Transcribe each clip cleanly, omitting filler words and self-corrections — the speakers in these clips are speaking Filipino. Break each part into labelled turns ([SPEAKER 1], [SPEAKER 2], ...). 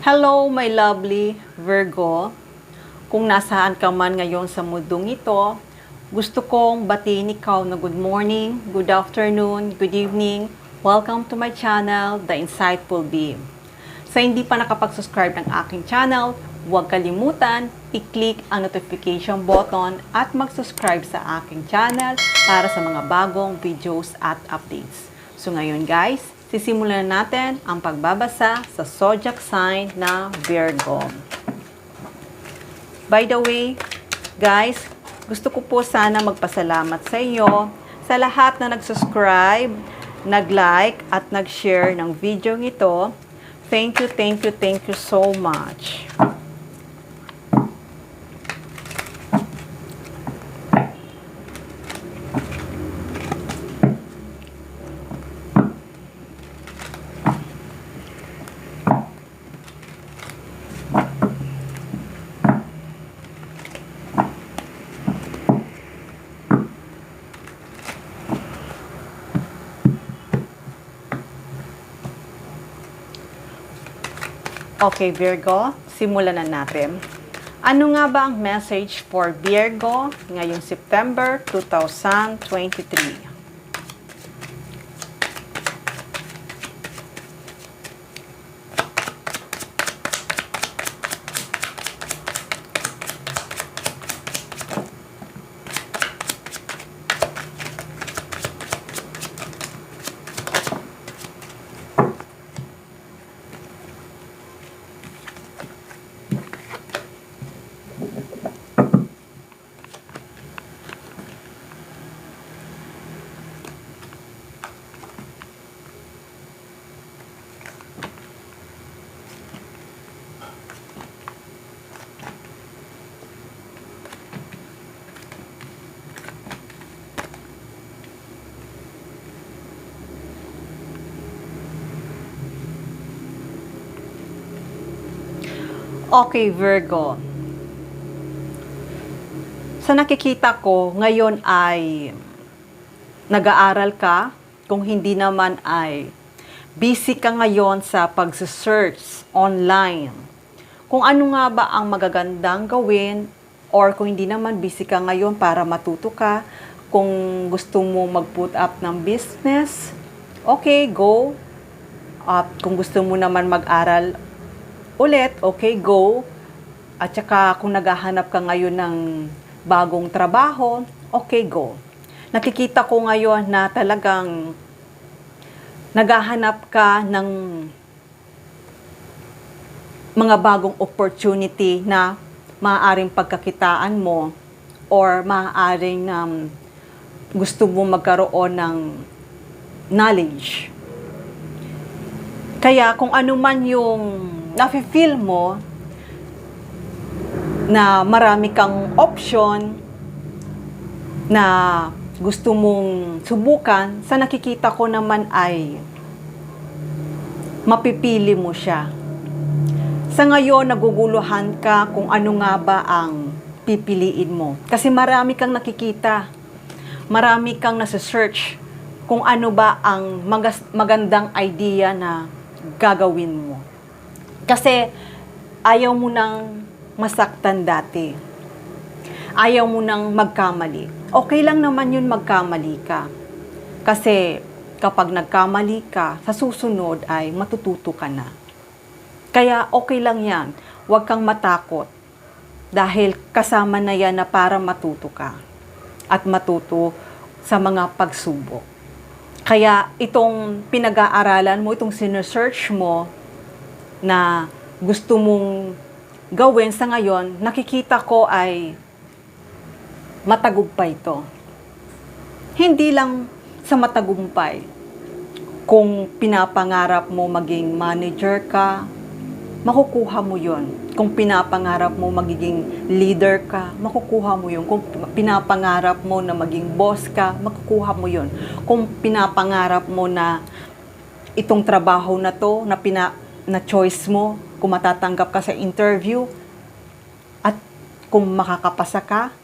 [SPEAKER 1] Hello, my lovely Virgo. Kung nasaan ka man ngayon sa mundong ito, gusto kong batiin ikaw na good morning, good afternoon, good evening. Welcome to my channel, The Insightful Bee. Sa hindi pa nakapag-subscribe ng aking channel, huwag kalimutan, i-click ang notification button at mag-subscribe sa aking channel para sa mga bagong videos at updates. So ngayon guys, sisimulan natin ang pagbabasa sa zodiac sign na Virgo. By the way, guys, gusto ko po sana magpasalamat sa inyo sa lahat na nag-subscribe, nag-like at nag-share ng video ito. Thank you so much. Okay, Virgo, simulan na natin. Ano nga ba ang message for Virgo ngayong September 2023? Okay, Virgo. Sa nakikita ko, ngayon ay nag-aaral ka. Kung hindi naman ay busy ka ngayon sa pag-search online. Kung ano nga ba ang magagandang gawin or kung hindi naman busy ka ngayon para matuto ka, kung gusto mo mag-put up ng business, okay, go. Kung gusto mo naman mag-aral ulit, okay, go. At saka kung naghahanap ka ngayon ng bagong trabaho, okay, go. Nakikita ko ngayon na talagang naghahanap ka ng mga bagong opportunity na maaaring pagkakitaan mo or maaaring gusto mo magkaroon ng knowledge. Kaya kung ano man yung nafe-feel mo na marami kang option na gusto mong subukan, sa nakikita ko naman ay mapipili mo siya. Sa ngayon, naguguluhan ka kung ano nga ba ang pipiliin mo. Kasi marami kang nakikita, marami kang nasa-search kung ano ba ang magandang idea na gagawin mo. Kasi ayaw mo nang masaktan dati. Ayaw mo nang magkamali. Okay lang naman yun magkamali ka. Kasi kapag nagkamali ka, sa susunod ay matututo ka na. Kaya okay lang yan. Huwag kang matakot. Dahil kasama na yan na para matuto ka. At matuto sa mga pagsubok. Kaya itong pinag-aaralan mo, itong sinesearch mo, na gusto mong gawin sa ngayon, nakikita ko ay matagumpay ito. Hindi lang sa matagumpay. Kung pinapangarap mo maging manager ka, makukuha mo yon. Kung pinapangarap mo magiging leader ka, makukuha mo yon. Kung pinapangarap mo na maging boss ka, makukuha mo yon. Kung pinapangarap mo na itong trabaho na to, na choice mo, kung matatanggap ka sa interview, at kung makakapasa ka,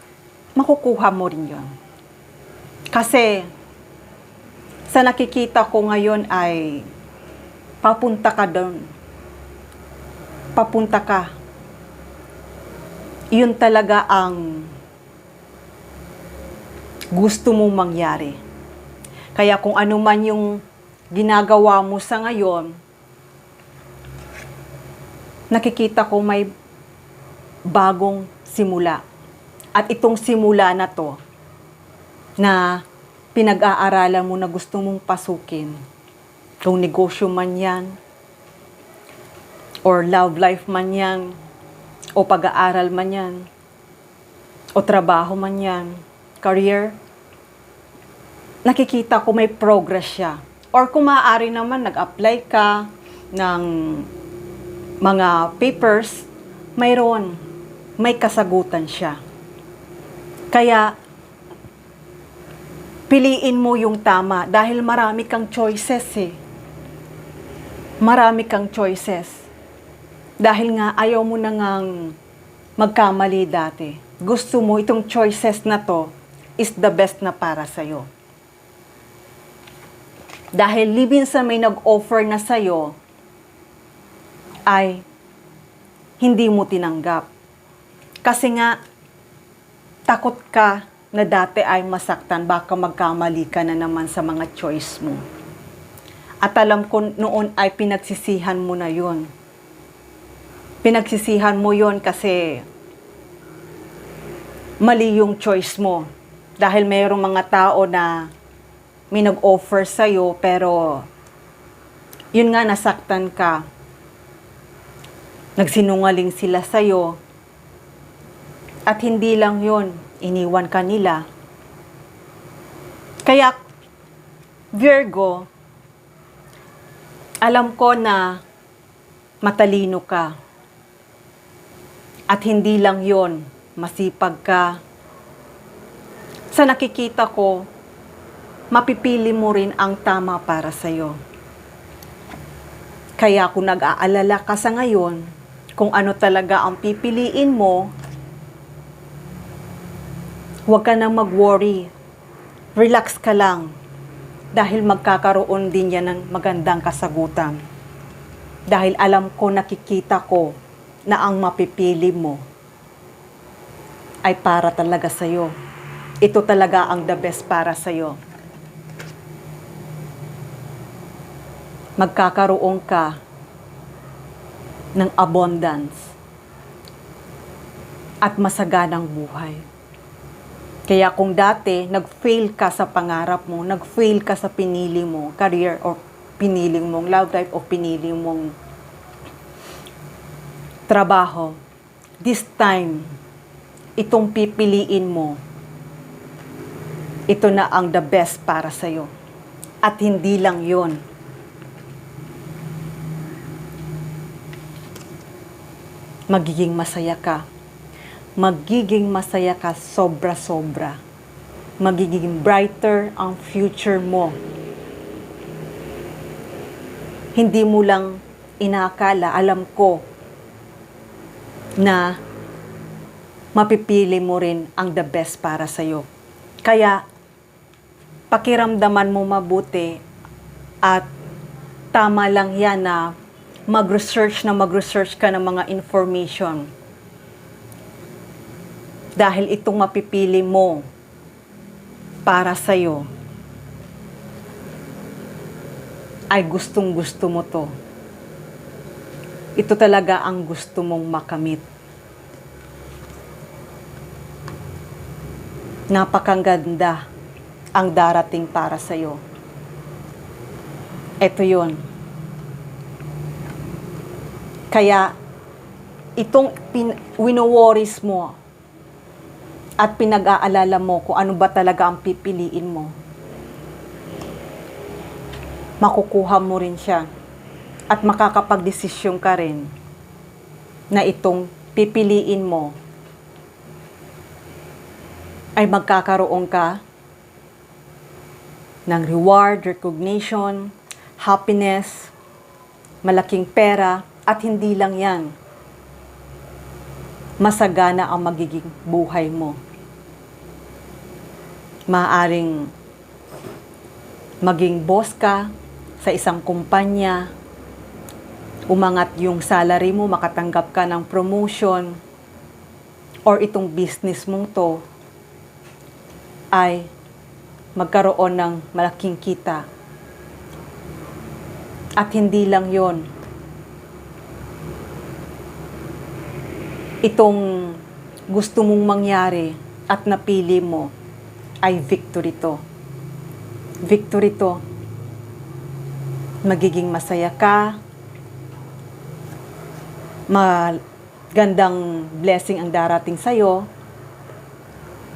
[SPEAKER 1] makukuha mo rin yun. Kasi, sa nakikita ko ngayon ay papunta ka doon. papunta ka. Yun talaga ang gusto mong mangyari. Kaya kung ano man yung ginagawa mo sa ngayon, nakikita ko may bagong simula. At itong simula na to, na pinag-aaralan mo na gusto mong pasukin, kung negosyo man yan, or love life man yan, o pag-aaral man yan, o trabaho man yan, career, nakikita ko may progress siya. Or kung maaari naman, nag-apply ka ng mga papers, may kasagutan siya. Kaya, piliin mo yung tama dahil marami kang choices eh. Marami kang choices. Dahil nga ayaw mo na ngang magkamali dati. Gusto mo itong choices na to is the best na para sa'yo. Dahil libin sa may nag-offer na sa'yo ay hindi mo tinanggap. Kasi nga, takot ka na dati ay masaktan, baka magkamali ka na naman sa mga choice mo. At alam ko noon ay pinagsisihan mo na yun. Pinagsisihan mo yun kasi mali yung choice mo. Dahil mayroong mga tao na may nag-offer sa'yo, pero yun nga, nasaktan ka. Nagsinungaling sila sa'yo. At hindi lang yun, iniwan ka nila. Kaya, Virgo, alam ko na matalino ka. At hindi lang yun, masipag ka. Sa nakikita ko, mapipili mo rin ang tama para sa'yo. Kaya kung nag-aalala ka sa ngayon, kung ano talaga ang pipiliin mo, huwag ka nang mag-worry. Relax ka lang. Dahil magkakaroon din yan ng magandang kasagutan. Dahil alam ko, nakikita ko, na ang mapipili mo ay para talaga sa'yo. Ito talaga ang the best para sa'yo. Magkakaroon ka ng abundance at masaganang buhay. Kaya kung dati, nag-fail ka sa pangarap mo, nag-fail ka sa pinili mo, career o pinili mong love life o pinili mong trabaho, this time, itong pipiliin mo, ito na ang the best para sa'yo. At hindi lang yon. Magiging masaya ka. Magiging masaya ka sobra-sobra. Magiging brighter ang future mo. Hindi mo lang inaakala, alam ko, na mapipili mo rin ang the best para sa'yo. Kaya, pakiramdaman mo mabuti at tama lang yan na mag-research ka ng mga information. Dahil itong mapipili mo para sa'yo ay gustong-gusto mo to. Ito talaga ang gusto mong makamit. Napakaganda ang darating para sa'yo. Ito yon. Kaya, itong wino-worries mo at pinag-aalala mo kung ano ba talaga ang pipiliin mo, makukuha mo rin siya. At makakapag-desisyon ka rin na itong pipiliin mo ay magkakaroon ka ng reward, recognition, happiness, malaking pera, at hindi lang yan. Masagana ang magiging buhay mo. Maaaring maging boss ka sa isang kumpanya, umangat yung salary mo, makatanggap ka ng promotion, or itong business mong to ay magkaroon ng malaking kita. At hindi lang yon. Itong gusto mong mangyari at napili mo ay victory to. Victory to. Magiging masaya ka, magandang blessing ang darating sa'yo,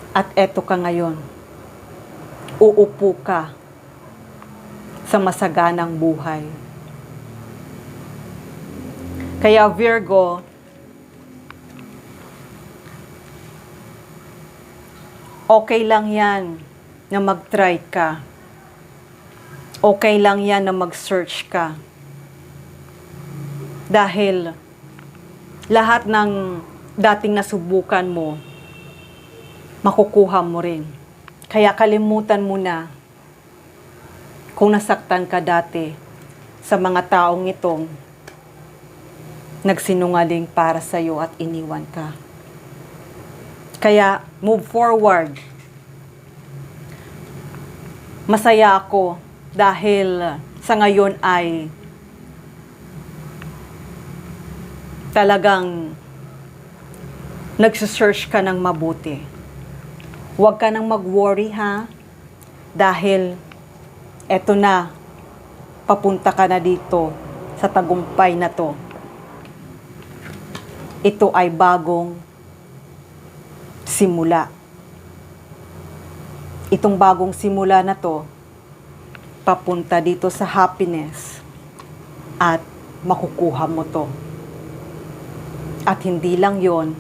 [SPEAKER 1] at eto ka ngayon. Uupo ka sa masaganang buhay. Kaya Virgo, okay lang yan na mag-try ka. Okay lang yan na mag-search ka. Dahil lahat ng dating nasubukan mo, makukuha mo rin. Kaya kalimutan mo na kung nasaktan ka dati sa mga taong itong nagsinungaling para sa'yo at iniwan ka. Kaya move forward. Masaya ako dahil sa ngayon ay talagang nagsisearch ka ng mabuti. Huwag ka nang mag-worry ha, dahil eto na, papunta ka na dito sa tagumpay na to. Ito ay bagong simula. Itong bagong simula na to, papunta dito sa happiness at makukuha mo to. At hindi lang yon,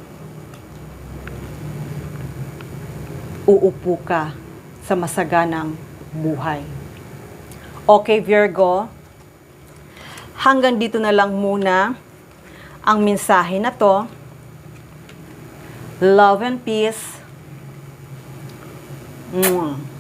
[SPEAKER 1] uupo ka sa masaganang buhay. Okay, Virgo, hanggang dito na lang muna ang mensahe na to. Love and peace. Mwah.